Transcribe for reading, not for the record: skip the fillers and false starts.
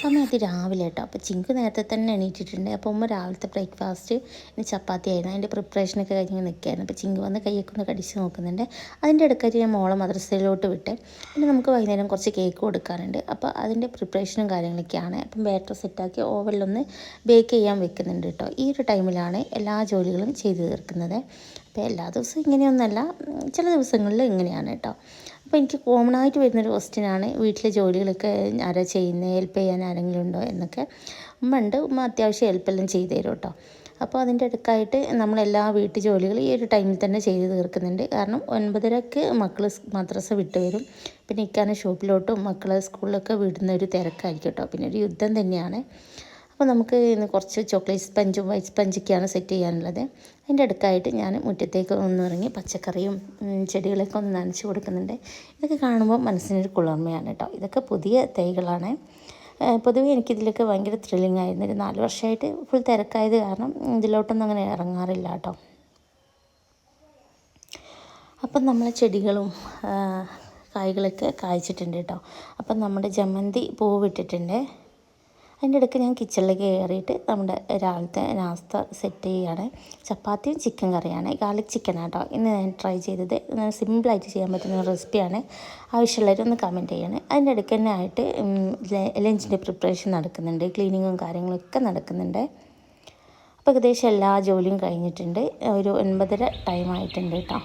സമയത്ത് രാവിലെ കേട്ടോ. അപ്പോൾ ചിങ്കു നേരത്തെ തന്നെ എണീറ്റിട്ടുണ്ട്. അപ്പോൾ ഉമ്മ രാവിലത്തെ ബ്രേക്ക്ഫാസ്റ്റ് ഇനി ചപ്പാത്തി ആയിരുന്നു. അതിൻ്റെ പ്രിപ്പറേഷനൊക്കെ കഴിഞ്ഞ് നിൽക്കുകയായിരുന്നു. അപ്പോൾ ചിങ്കു വന്ന് കൈയൊക്കെ ഒന്ന് കടിച്ച് നോക്കുന്നുണ്ട്. അതിൻ്റെ ഇടയ്ക്കായിട്ട് ഞാൻ മോളെ മദ്രസയിലോട്ട് വിട്ട്. പിന്നെ നമുക്ക് വൈകുന്നേരം കുറച്ച് കേക്ക് കൊടുക്കാറുണ്ട്. അപ്പോൾ അതിൻ്റെ പ്രിപ്പറേഷനും കാര്യങ്ങളൊക്കെയാണ്. അപ്പം ബാറ്റർ സെറ്റാക്കി ഓവനിലൊന്ന് ബേക്ക് ചെയ്യാൻ വെക്കുന്നുണ്ട് കേട്ടോ. ഈ ഒരു ടൈമിലാണ് എല്ലാ ജോലികളും ചെയ്തു തീർക്കുന്നത്. അപ്പോൾ എല്ലാ ദിവസവും ഇങ്ങനെയൊന്നുമല്ല, ചില ദിവസങ്ങളിൽ ഇങ്ങനെയാണ് കേട്ടോ. അപ്പോൾ എനിക്ക് കോമൺ ആയിട്ട് വരുന്നൊരു ക്വസ്റ്റ്യനാണ്, വീട്ടിലെ ജോലികളൊക്കെ ആരാ ചെയ്യുന്നത്, ഹെൽപ്പ് ചെയ്യാൻ ആരെങ്കിലും ഉണ്ടോ എന്നൊക്കെ. ഉമ്മ ഉണ്ട്, ഉമ്മ അത്യാവശ്യം ഹെൽപ്പെല്ലാം ചെയ്തു തരും കേട്ടോ. അപ്പോൾ അതിൻ്റെ ഇടയ്ക്കായിട്ട് നമ്മളെല്ലാ വീട്ടു ജോലികളും ഈ ഒരു ടൈമിൽ തന്നെ ചെയ്ത് തീർക്കുന്നുണ്ട്. കാരണം 9:30ക്ക് മക്കൾ മദ്രസ വിട്ട് വരും. പിന്നെ ഇക്കാനെ ഷോപ്പിലോട്ടും മക്കളെ സ്കൂളിലൊക്കെ വിടുന്ന ഒരു തിരക്കായിരിക്കും കേട്ടോ. പിന്നെ ഒരു യുദ്ധം തന്നെയാണ്. അപ്പോൾ നമുക്ക് ഇന്ന് കുറച്ച് ചോക്ലേറ്റ് സ്പഞ്ചും വൈറ്റ് സ്പഞ്ചൊക്കെയാണ് സെറ്റ് ചെയ്യാനുള്ളത്. അതിൻ്റെ അടുക്കായിട്ട് ഞാൻ മുറ്റത്തേക്ക് ഒന്ന് ഇറങ്ങി പച്ചക്കറിയും ചെടികളൊക്കെ ഒന്ന് നനച്ച് കൊടുക്കുന്നുണ്ട്. ഇതൊക്കെ കാണുമ്പോൾ മനസ്സിനൊരു കുളിർമയാണ് കേട്ടോ. ഇതൊക്കെ പുതിയ തൈകളാണ്. പൊതുവേ എനിക്കിതിലൊക്കെ ഭയങ്കര ത്രില്ലിംഗ് ആയിരുന്നു. ഒരു 4 വർഷമായിട്ട് ഫുൾ തിരക്കായത് കാരണം ഇതിലോട്ടൊന്നും അങ്ങനെ ഇറങ്ങാറില്ല കേട്ടോ. അപ്പം നമ്മളെ ചെടികളും കായ്കളൊക്കെ കായ്ച്ചിട്ടുണ്ട് കേട്ടോ. അപ്പം നമ്മുടെ ജമന്തി പൂവിട്ടിട്ടുണ്ട്. അതിൻ്റെ ഇടയ്ക്ക് ഞാൻ കിച്ചണിലേക്ക് കയറിയിട്ട് നമ്മുടെ രാവിലത്തെ നാസ്ത സെറ്റ് ചെയ്യുകയാണ്. ചപ്പാത്തിയും ചിക്കൻ കറിയാണ്, ഗാർലിക് ചിക്കനാണ് കേട്ടോ ഇന്ന് ഞാൻ ട്രൈ ചെയ്തത്. സിമ്പിളായിട്ട് ചെയ്യാൻ പറ്റുന്ന റെസിപ്പിയാണ്. ആവശ്യമുള്ളവരൊന്ന് കമൻറ്റ് ചെയ്യണേ. അതിൻ്റെ ഇടയ്ക്ക് തന്നെ ആയിട്ട് ലഞ്ചിൻ്റെ പ്രിപ്പറേഷൻ നടക്കുന്നുണ്ട്, ക്ലീനിങ്ങും കാര്യങ്ങളൊക്കെ നടക്കുന്നുണ്ട്. അപ്പോൾ ഏകദേശം എല്ലാ ജോലിയും കഴിഞ്ഞിട്ടുണ്ട്. ഒരു 9:30 ടൈം ആയിട്ടുണ്ട് കേട്ടോ.